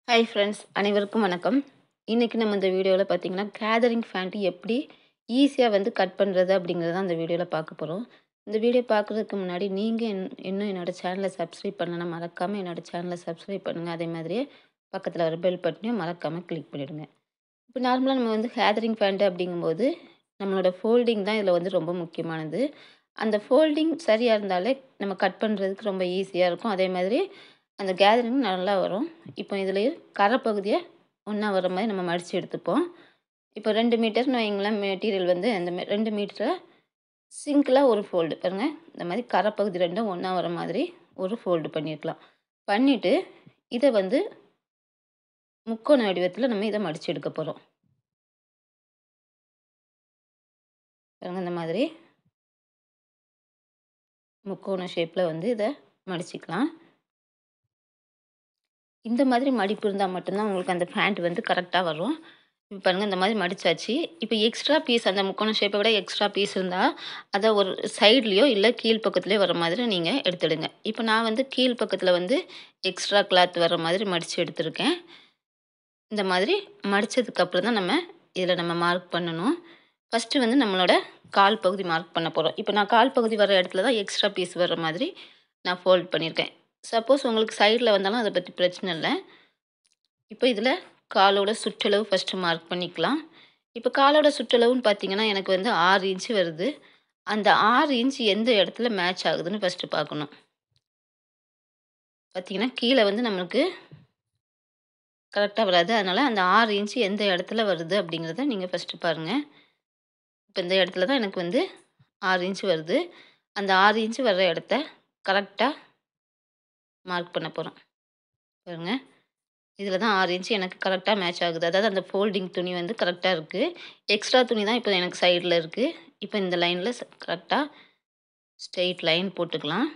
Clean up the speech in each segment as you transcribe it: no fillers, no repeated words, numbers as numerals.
Hi friends, அனைவருக்கும் வணக்கம். இன்றைக்கி நம்ம இந்த வீடியோவில் பார்த்தீங்கன்னா கேதரிங் ஃபேண்ட் எப்படி ஈஸியாக வந்து கட் பண்ணுறது அப்படிங்கிறத அந்த வீடியோவில் பார்க்க போகிறோம். இந்த வீடியோ பார்க்குறதுக்கு முன்னாடி நீங்கள் இன்னும் என்னோடய சேனலை சப்ஸ்கிரைப் பண்ணலன்னா மறக்காமல் என்னோடய சேனலை சப்ஸ்கிரைப் பண்ணுங்கள். அதே மாதிரியே பக்கத்தில் வர பெல் பட்டனையும் மறக்காமல் கிளிக் பண்ணிவிடுங்க. இப்போ நார்மலாக நம்ம வந்து கேதரிங் ஃபேண்ட்டு அப்படிங்கும்போது நம்மளோட ஃபோல்டிங் தான் இதில் வந்து ரொம்ப முக்கியமானது. அந்த ஃபோல்டிங் சரியாக இருந்தாலே நம்ம கட் பண்ணுறதுக்கு ரொம்ப ஈஸியாக இருக்கும். அதே மாதிரி அந்த கேதரிங் நல்லா வரும். இப்போ இதுலேயே கரை பகுதியை ஒன்றா வர மாதிரி நம்ம மடித்து எடுத்துப்போம். இப்போ 2 மீட்டர்னு வைங்களேன், மெட்டீரியல் வந்து அந்த 2 மீட்டரை சிங்கிளாக ஒரு ஃபோல்டு பாருங்கள். இந்த மாதிரி கரை பகுதி ரெண்டும் ஒன்றா வர மாதிரி ஒரு ஃபோல்டு பண்ணியிருக்கலாம். பண்ணிவிட்டு இதை வந்து முக்கோண வடிவத்தில் நம்ம இதை மடித்து எடுக்க போகிறோம். பாருங்க, இந்த மாதிரி முக்கோண ஷேப்பில் வந்து இதை மடிச்சிக்கலாம். இந்த மாதிரி மடிப்பு இருந்தால் மட்டும்தான் உங்களுக்கு அந்த பேண்ட் வந்து கரெக்டாக வரும். இப்போ பாருங்கள், இந்த மாதிரி மடிச்சாச்சு. இப்போ எக்ஸ்ட்ரா பீஸ் அந்த முக்கோண ஷேப்பை விட எக்ஸ்ட்ரா பீஸ் இருந்தால் அதை ஒரு சைட்லேயோ இல்லை கீழ் பக்கத்துலேயோ வர மாதிரி நீங்கள் எடுத்துடுங்க. இப்போ நான் வந்து கீழ் பக்கத்தில் வந்து எக்ஸ்ட்ரா கிளாத் வர மாதிரி மடித்து எடுத்திருக்கேன். இந்த மாதிரி மடித்ததுக்கப்புறம் தான் நம்ம இதில் நம்ம மார்க் பண்ணணும். ஃபஸ்ட்டு வந்து நம்மளோட கால் பகுதி மார்க் பண்ண போகிறோம். இப்போ நான் கால் பகுதி வர இடத்துல தான் எக்ஸ்ட்ரா பீஸ் வர மாதிரி நான் ஃபோல்ட் பண்ணியிருக்கேன். சப்போஸ் உங்களுக்கு சைடில் வந்தாலும் அதை பற்றி பிரச்சனை இல்லை. இப்போ இதில் காலோட சுற்றளவு ஃபஸ்ட்டு மார்க் பண்ணிக்கலாம். இப்போ காலோட சுற்றளவுன்னு பார்த்தீங்கன்னா எனக்கு வந்து 6 இன்ச்சு வருது. அந்த 6 இன்ச் எந்த இடத்துல மேட்ச் ஆகுதுன்னு ஃபஸ்ட்டு பார்க்கணும். பார்த்தீங்கன்னா கீழே வந்து நம்மளுக்கு கரெக்டாக வராது. அதனால் அந்த 6 இன்ச்சு எந்த இடத்துல வருது அப்படிங்கிறத நீங்கள் ஃபஸ்ட்டு பாருங்கள். இப்போ இந்த இடத்துல தான் எனக்கு வந்து 6 இன்ச்சு வருது. அந்த 6 இன்ச்சு வர்ற இடத்த கரெக்டாக மார்க் பண்ண போகிறோம். பாருங்க, இதில் தான் 6 இன்ச்சு எனக்கு கரெக்டாக மேட்ச் ஆகுது. அதாவது அந்த ஃபோல்டிங் துணி வந்து கரெக்டாக இருக்குது. எக்ஸ்ட்ரா துணி தான் இப்போ எனக்கு சைடில் இருக்குது. இப்போ இந்த லைனில் கரெக்டாக ஸ்ட்ரெயிட் லைன் போட்டுக்கலாம்.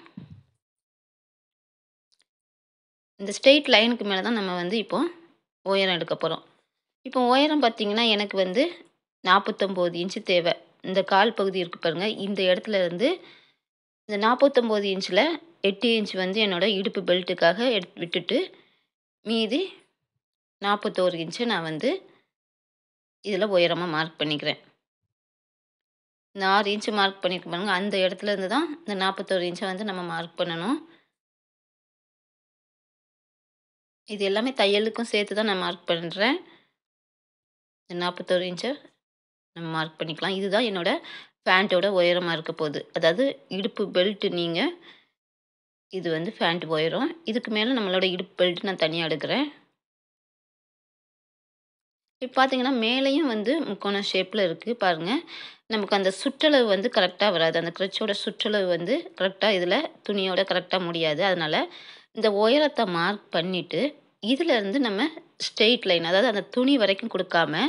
இந்த ஸ்ட்ரெயிட் லைனுக்கு மேலே தான் நம்ம வந்து இப்போ உயரம் எடுக்க போகிறோம். இப்போ உயரம் பார்த்தீங்கன்னா எனக்கு வந்து 49 இன்ச்சு தேவை. இந்த கால் பகுதி இருக்குது பாருங்கள், இந்த இடத்துல இருந்து இந்த 49 இன்ச்சில் 8 இன்ச் வந்து என்னோடய இடுப்பு பெல்ட்டுக்காக விட்டுட்டு மீதி 41 இன்ச்சு நான் வந்து இதில் உயரமாக மார்க் பண்ணிக்கிறேன். இந்த 6 இன்ச்சு மார்க் பண்ணியிருக்க பாருங்க, அந்த இடத்துல இருந்து தான் இந்த 41 இன்ச்சை வந்து நம்ம மார்க் பண்ணணும். இது எல்லாமே தையலுக்கும் சேர்த்து தான் நான் மார்க் பண்ணுறேன். இந்த 41 இன்ச்சை நம்ம மார்க் பண்ணிக்கலாம். இதுதான் என்னோட பேண்ட்டோட உயரமாக இருக்க போகுது. அதாவது இடுப்பு பெல்ட்டு நீங்கள் இது வந்து பேண்ட் உயரம். இதுக்கு மேலே நம்மளோட இடுப்பு பெல்ட் நான் தனியாக எடுக்கிறேன். இப்போ பார்த்தீங்கன்னா மேலேயும் வந்து முக்கோண ஷேப்பில் இருக்குது பாருங்கள். நமக்கு அந்த சுற்றளவு வந்து கரெக்டாக வராது. அந்த கிரச்சோட சுற்றளவு வந்து கரெக்டாக இதில் துணியோட கரெக்டாக முடியாது. அதனால் இந்த உயரத்தை மார்க் பண்ணிவிட்டு இதிலேருந்து நம்ம ஸ்ட்ரெயிட் லைன், அதாவது அந்த துணி வரைக்கும் கொடுக்காம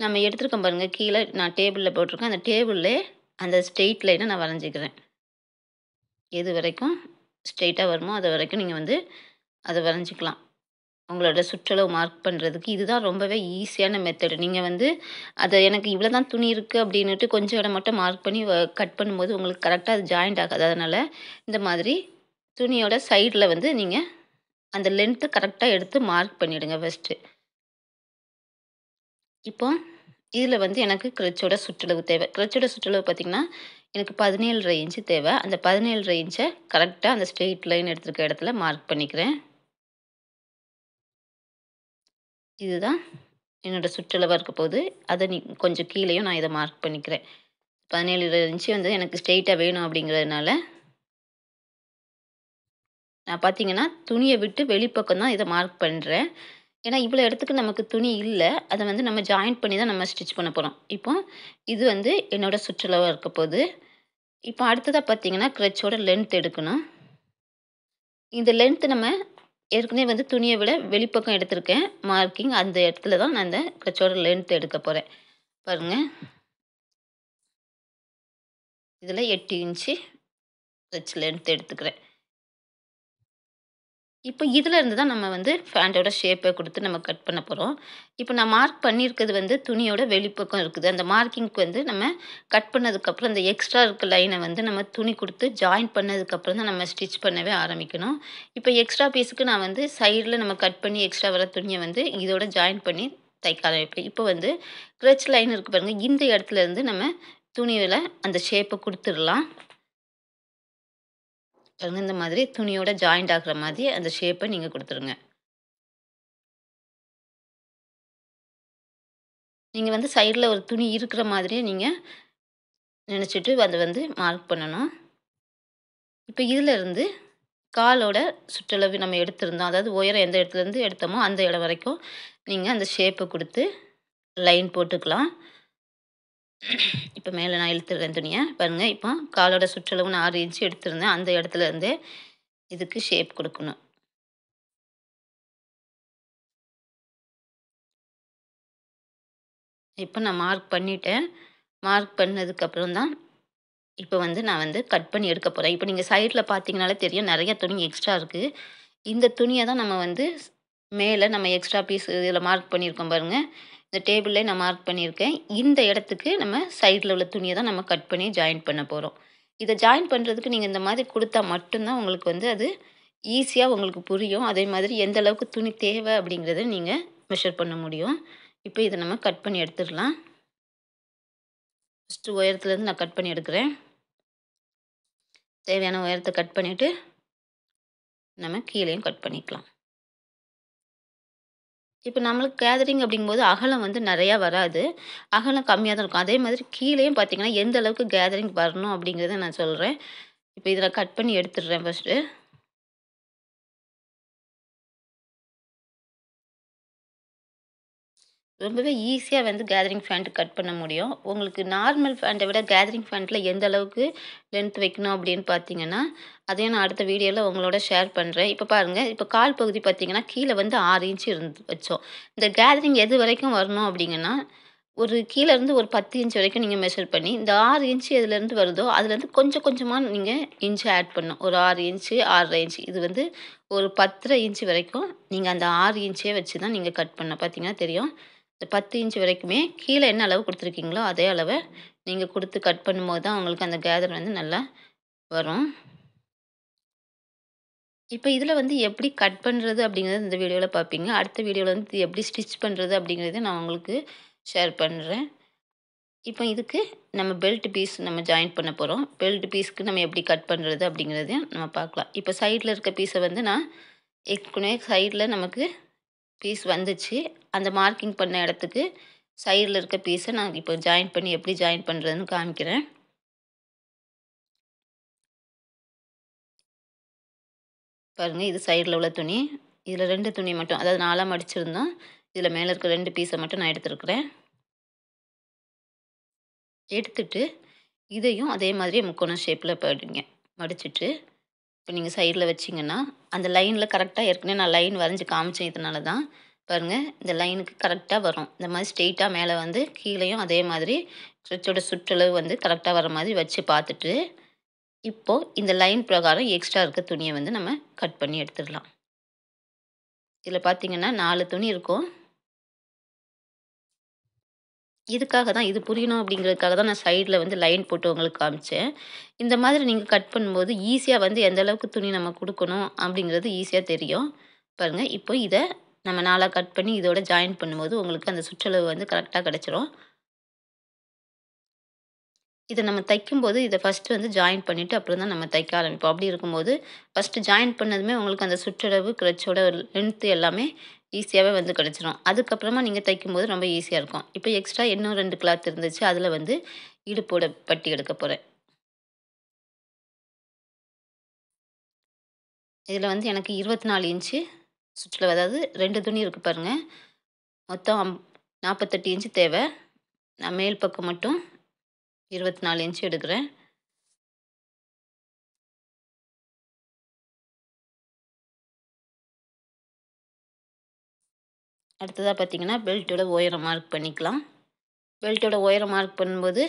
நம்ம எடுத்துருக்கோம் பாருங்கள், கீழே நான் டேபிளில் போட்டிருக்கேன். அந்த டேபிள்லே அந்த ஸ்ட்ரெயிட் லைனை நான் வரைஞ்சிக்கிறேன். எது வரைக்கும் ஸ்ட்ரெயிட்டாக வருமோ அது வரைக்கும் நீங்கள் வந்து அதை வரைஞ்சிக்கலாம். உங்களோட சுற்றளவு மார்க் பண்ணுறதுக்கு இதுதான் ரொம்பவே ஈஸியான மெத்தடு. நீங்கள் வந்து அதை எனக்கு இவ்வளோ தான் துணி இருக்குது அப்படின்னுட்டு கொஞ்சம் இடம் மட்டும் மார்க் பண்ணி கட் பண்ணும்போது உங்களுக்கு கரெக்டாக அது ஜாயிண்ட் ஆகாது. அதனால் இந்த மாதிரி துணியோட சைடில் வந்து நீங்கள் அந்த லென்த்து கரெக்டாக எடுத்து மார்க் பண்ணிவிடுங்க ஃபஸ்ட்டு. இப்போ இதில் வந்து எனக்கு கிரச்சோட சுற்றளவு தேவை. கிரச்சோட சுற்றளவு பார்த்திங்கன்னா எனக்கு 17.5 இன்ச்சு தேவை. அந்த 17.5 இன்ச்சை கரெக்டாக அந்த ஸ்ட்ரெயிட் லைன் எடுத்துருக்க இடத்துல மார்க் பண்ணிக்கிறேன். இதுதான் என்னோட சுற்றளவாக இருக்க போகுது. அதை கொஞ்சம் கீழேயும் நான் இதை மார்க் பண்ணிக்கிறேன். 17 இன்ச்சு வந்து எனக்கு ஸ்ட்ரெயிட்டாக வேணும் அப்படிங்கிறதுனால நான் பார்த்தீங்கன்னா துணியை விட்டு வெளிப்பக்கம் தான் இதை மார்க் பண்ணுறேன். ஏன்னா இவ்வளோ இடத்துக்கு நமக்கு துணி இல்லை. அதை வந்து நம்ம ஜாயிண்ட் பண்ணி தான் நம்ம ஸ்டிச் பண்ண போகிறோம். இப்போ இது வந்து என்னோட சுற்றளவாக இருக்க போகுது. இப்போ அடுத்ததாக பார்த்தீங்கன்னா கிரச்சோட லென்த் எடுக்கணும். இந்த லென்த் நம்ம ஏற்கனவே வந்து துணியை விட வெளிப்பக்கம் எடுத்திருக்கேன் மார்க்கிங். அந்த இடத்துல தான் நான் இந்த கிரச்சோட லென்த் எடுக்க போகிறேன். பாருங்கள், இதில் 8 இன்ச்சு கிரச் லென்த் எடுத்துக்கிறேன். இப்போ இதிலேருந்து தான் நம்ம வந்து ஃபேண்டோட ஷேப்பை கொடுத்து நம்ம கட் பண்ண போகிறோம். இப்போ நான் மார்க் பண்ணியிருக்கிறது வந்து துணியோட வெளிப்பக்கம் இருக்குது. அந்த மார்க்கிங்க்கு வந்து நம்ம கட் பண்ணதுக்கப்புறம் அந்த எக்ஸ்ட்ரா இருக்க லைனை வந்து நம்ம துணி கொடுத்து ஜாயின் பண்ணதுக்கப்புறம் தான் நம்ம ஸ்டிச் பண்ணவே ஆரம்பிக்கணும். இப்போ எக்ஸ்ட்ரா பீஸுக்கு நான் வந்து சைடில் நம்ம கட் பண்ணி எக்ஸ்ட்ரா வர துணியை வந்து இதோட ஜாயின் பண்ணி தைக்க ஆரம்பிப்பேன். இப்போ வந்து கிரச் லைன் இருக்குது பாருங்கள், இந்த இடத்துல இருந்து நம்ம துணியில் அந்த ஷேப்பை கொடுத்துடலாம். இந்த மாதிரி துணியோட ஜாயிண்ட் ஆகுற மாதிரி அந்த ஷேப்பை நீங்கள் கொடுத்துருங்க. நீங்கள் வந்து சைடில் ஒரு துணி இருக்கிற மாதிரியே நீங்கள் நினச்சிட்டு அதை வந்து மார்க் பண்ணணும். இப்போ இதிலேருந்து காலோட சுற்றளவு நம்ம எடுத்திருந்தோம், அதாவது உயரம் எந்த இடத்துலேருந்து எடுத்தோமோ அந்த இடம் வரைக்கும் நீங்கள் அந்த ஷேப்பை கொடுத்து லைன் போட்டுக்கலாம். இப்போ மேலே நான் இழுத்துடுறேன் துணியை பாருங்கள். இப்போ காலோட சுற்றளவு நான் 6 இன்ச்சு எடுத்திருந்தேன், அந்த இடத்துல இருந்தே இதுக்கு ஷேப் கொடுக்கணும். இப்போ நான் மார்க் பண்ணிட்டேன். மார்க் பண்ணதுக்கப்புறம் தான் இப்போ வந்து நான் வந்து கட் பண்ணி எடுக்க போகிறேன். இப்போ நீங்கள் சைடில் பார்த்தீங்கனாலே தெரியும், நிறைய துணி எக்ஸ்ட்ரா இருக்குது. இந்த துணியை தான் நம்ம வந்து மேலே நம்ம எக்ஸ்ட்ரா பீஸ் இதில் மார்க் பண்ணியிருக்கோம் பாருங்கள். இந்த டேபிள்லேயே நான் மார்க் பண்ணியிருக்கேன். இந்த இடத்துக்கு நம்ம சைடில் உள்ள துணியை தான் நம்ம கட் பண்ணி ஜாயின் பண்ண போகிறோம். இதை ஜாயின் பண்ணுறதுக்கு நீங்கள் இந்த மாதிரி கொடுத்தா மட்டும்தான் உங்களுக்கு வந்து அது ஈஸியாக உங்களுக்கு புரியும். அதே மாதிரி எந்த அளவுக்கு துணி தேவை அப்படிங்கிறத நீங்கள் மெஷர் பண்ண முடியும். இப்போ இதை நம்ம கட் பண்ணி எடுத்துடலாம். ஃபஸ்ட்டு உயரத்துலேருந்து நான் கட் பண்ணி எடுக்கிறேன். தேவையான உயரத்தை கட் பண்ணிவிட்டு நம்ம கீழேயும் கட் பண்ணிக்கலாம். இப்போ நம்மளுக்கு கேதரிங் அப்படிங்கும்போது அகலம் வந்து நிறையா வராது. அகலம் கம்மியாக தான் இருக்கும். அதே மாதிரி கீழேயும் பார்த்தீங்கன்னா, எந்த அளவுக்கு கேதரிங் வரணும் அப்படிங்கிறத நான் சொல்கிறேன். இப்போ இதில் கட் பண்ணி எடுத்துடுறேன் ஃபஸ்ட்டு. ரொம்பவே ஈஸியாக வந்து கேதரிங் ஃபேண்ட் கட் பண்ண முடியும். உங்களுக்கு நார்மல் ஃபேண்ட்டை விட கேதரிங் ஃபேண்ட்டில் எந்த அளவுக்கு லென்த் வைக்கணும் அப்படின்னு பார்த்தீங்கன்னா, அதையும் நான் அடுத்த வீடியோவில் உங்களோட ஷேர் பண்ணுறேன். இப்போ பாருங்கள், இப்போ கால் பகுதி பார்த்தீங்கன்னா, கீழே வந்து 6 இன்ச்சு வச்சோம். இந்த கேதரிங் எது வரைக்கும் வரணும் அப்படிங்கன்னா, ஒரு கீழேருந்து ஒரு 10 இன்ச் வரைக்கும் நீங்கள் மெஷர் பண்ணி, இந்த 6 இன்ச்சு எதுலேருந்து வருதோ, அதுலேருந்து கொஞ்சம் கொஞ்சமாக நீங்கள் இன்ச்சு ஆட் பண்ணணும். ஒரு 6 இன்ச்சு, 6½ இன்ச்சு இது வந்து ஒரு 10½ இன்ச்சு வரைக்கும் நீங்கள் அந்த 6 இன்ச்சே வச்சு தான் நீங்கள் கட் பண்ணணும். பார்த்தீங்கன்னா தெரியும். இந்த 10 இன்ச் வரைக்குமே கீழே என்ன அளவு கொடுத்துருக்கீங்களோ, அதே அளவை நீங்கள் கொடுத்து கட் பண்ணும்போது தான் உங்களுக்கு அந்த கேதர் வந்து நல்லா வரும். இப்போ இதில் வந்து எப்படி கட் பண்ணுறது அப்படிங்கிறது இந்த வீடியோவில் பார்ப்பீங்க. அடுத்த வீடியோவில் வந்து இது எப்படி ஸ்டிச் பண்ணுறது அப்படிங்கிறத நான் உங்களுக்கு ஷேர் பண்ணுறேன். இப்போ இதுக்கு நம்ம பெல்ட் பீஸ் நம்ம ஜாயின் பண்ண போகிறோம். பெல்ட் பீஸ்க்கு நம்ம எப்படி கட் பண்ணுறது அப்படிங்கிறதையும் நம்ம பார்க்கலாம். இப்போ சைடில் இருக்க பீஸை வந்து நான் ஏற்கனவே சைடில் நமக்கு பீஸ் வந்துச்சு. அந்த மார்க்கிங் பண்ண இடத்துக்கு சைடில் இருக்க பீஸை நான் இப்போ ஜாயின் பண்ணி எப்படி ஜாயின் பண்ணுறதுன்னு காமிக்கிறேன். பாருங்கள், இது சைடில் உள்ள துணி. இதில் 2 துணி மட்டும், அதாவது 4ஆக மடிச்சிருந்தோம். இதில் மேலே இருக்க 2 பீஸை மட்டும் நான் எடுத்துருக்கிறேன். எடுத்துட்டு இதையும் அதே மாதிரி முக்கோண ஷேப்பில் போடுங்க. மடிச்சிட்டு இப்போ நீங்கள் சைடில் வச்சிங்கன்னா, அந்த லைனில் கரெக்டாக ஏற்கனவே நான் லைன் வரைஞ்சி காமிச்சேன். இதனால தான் பாருங்கள், இந்த லைனுக்கு கரெக்டாக வரும். இந்த மாதிரி ஸ்ட்ரெயிட்டாக மேலே வந்து கீழேயும் அதே மாதிரி ஸ்ட்ரெச்சோட சுற்றளவு வந்து கரெக்டாக வர மாதிரி வச்சு பார்த்துட்டு, இப்போது இந்த லைன் பிரகாரம் எக்ஸ்ட்ரா இருக்க துணியை வந்து நம்ம கட் பண்ணி எடுத்துடலாம். இதில் பார்த்தீங்கன்னா 4 துணி இருக்கும். இதுக்காக தான், இது புரியணும் அப்படிங்கிறதுக்காக தான் நான் சைடில் வந்து லைன் போட்டு உங்களுக்கு காமிச்சேன். இந்த மாதிரி நீங்கள் கட் பண்ணும்போது ஈஸியாக வந்து எந்த அளவுக்கு துணி நம்ம கொடுக்கணும் அப்படிங்கிறது ஈஸியாக தெரியும். பாருங்கள், இப்போ இதை நம்ம 4ஆக கட் பண்ணி இதோட ஜாயின் பண்ணும்போது உங்களுக்கு அந்த சுற்றளவு வந்து கரெக்டாக கிடச்சிரும். இதை நம்ம தைக்கும்போது இதை ஃபஸ்ட்டு வந்து ஜாயின் பண்ணிவிட்டு அப்புறம் தான் நம்ம தைக்க ஆரம்பிப்போம். அப்படி இருக்கும்போது ஃபஸ்ட்டு ஜாயின் பண்ணதுமே உங்களுக்கு அந்த சுற்றளவு, கிரச்சோட லென்த்து எல்லாமே ஈஸியாகவே வந்து கிடச்சிரும். அதுக்கப்புறமா நீங்கள் தைக்கும்போது ரொம்ப ஈஸியாக இருக்கும். இப்போ எக்ஸ்ட்ரா இன்னும் 2 கிளாத் இருந்துச்சு. அதில் வந்து இடுப்போட பட்டி எடுக்க போகிறேன். இதில் வந்து எனக்கு 24 இன்ச்சு சுற்றளவு, அதாவது 2 துணி இருக்குது பாருங்கள். மொத்தம் 48 இன்ச்சு தேவை. நான் மேல் பக்கம் மட்டும் 24 இன்ச்சு எடுக்கிறேன். அடுத்ததாக பார்த்தீங்கன்னா, பெல்ட்டோட உயரம் மார்க் பண்ணிக்கலாம். பெல்ட்டோட உயரம் மார்க் பண்ணும்போது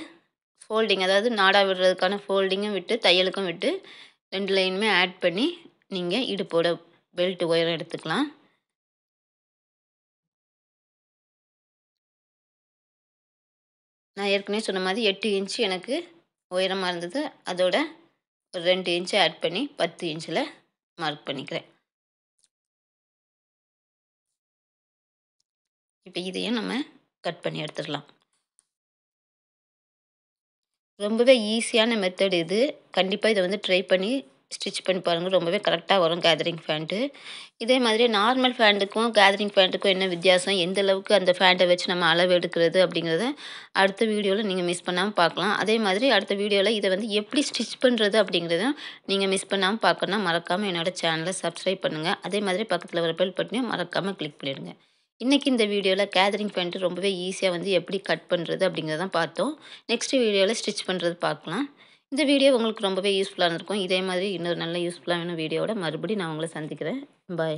ஃபோல்டிங், அதாவது நாடா விடுறதுக்கான ஃபோல்டிங்கும் விட்டு தையலுக்கும் விட்டு 2 லைனுமே ஆட் பண்ணி நீங்கள் இடுப்போட பெல்ட் உயரம் எடுத்துக்கலாம். நான் ஏற்கனவே சொன்ன மாதிரி 8 இன்ச்சு எனக்கு உயரமாக இருந்தது. அதோட ஒரு 2 இன்ச்சு ஆட் பண்ணி 10 இன்ச்சில் மார்க் பண்ணிக்கிறேன். இப்போ இதையும் நம்ம கட் பண்ணி எடுத்துடலாம். ரொம்பவே ஈஸியான மெத்தட் இது. கண்டிப்பாக இதை வந்து ட்ரை பண்ணி ஸ்டிச் பண்ணி பாருங்கள். ரொம்பவே கரெக்டாக வரும் கேதரிங் ஃபேண்ட்டு. இதே மாதிரி நார்மல் ஃபேண்ட்டுக்கும் கேதரிங் ஃபேண்ட்டுக்கும் என்ன வித்தியாசம், எந்த அளவுக்கு அந்த ஃபேண்ட்டை வச்சு நம்ம அளவு எடுக்கிறது அப்படிங்கிறத அடுத்த வீடியோவில் நீங்கள் மிஸ் பண்ணாமல் பார்க்கலாம். அதே மாதிரி அடுத்த வீடியோவில் இதை வந்து எப்படி ஸ்டிச் பண்ணுறது அப்படிங்கிறதையும் நீங்கள் மிஸ் பண்ணாமல் பார்க்கணுன்னா மறக்காமல் என்னோடய சேனலை சப்ஸ்கிரைப் பண்ணுங்கள். அதே மாதிரி பக்கத்தில் வர பெல் பட்டனையும் மறக்காமல் கிளிக் பண்ணிடுங்க. இன்றைக்கி இந்த வீடியோவில் கேதரிங் பேண்ட்டு ரொம்பவே ஈஸியாக வந்து எப்படி கட் பண்ணுறது அப்படிங்கிறதான் பார்த்தோம். நெக்ஸ்ட் வீடியோவில் ஸ்டிச் பண்ணுறது பார்க்கலாம். இந்த வீடியோ உங்களுக்கு ரொம்பவே யூஸ்ஃபுல்லாக இருந்திருக்கும். இதே மாதிரி இன்னொரு நல்ல யூஸ்ஃபுல்லான வீடியோவோட மறுபடியும் நான் உங்களை சந்திக்கிறேன். பாய்.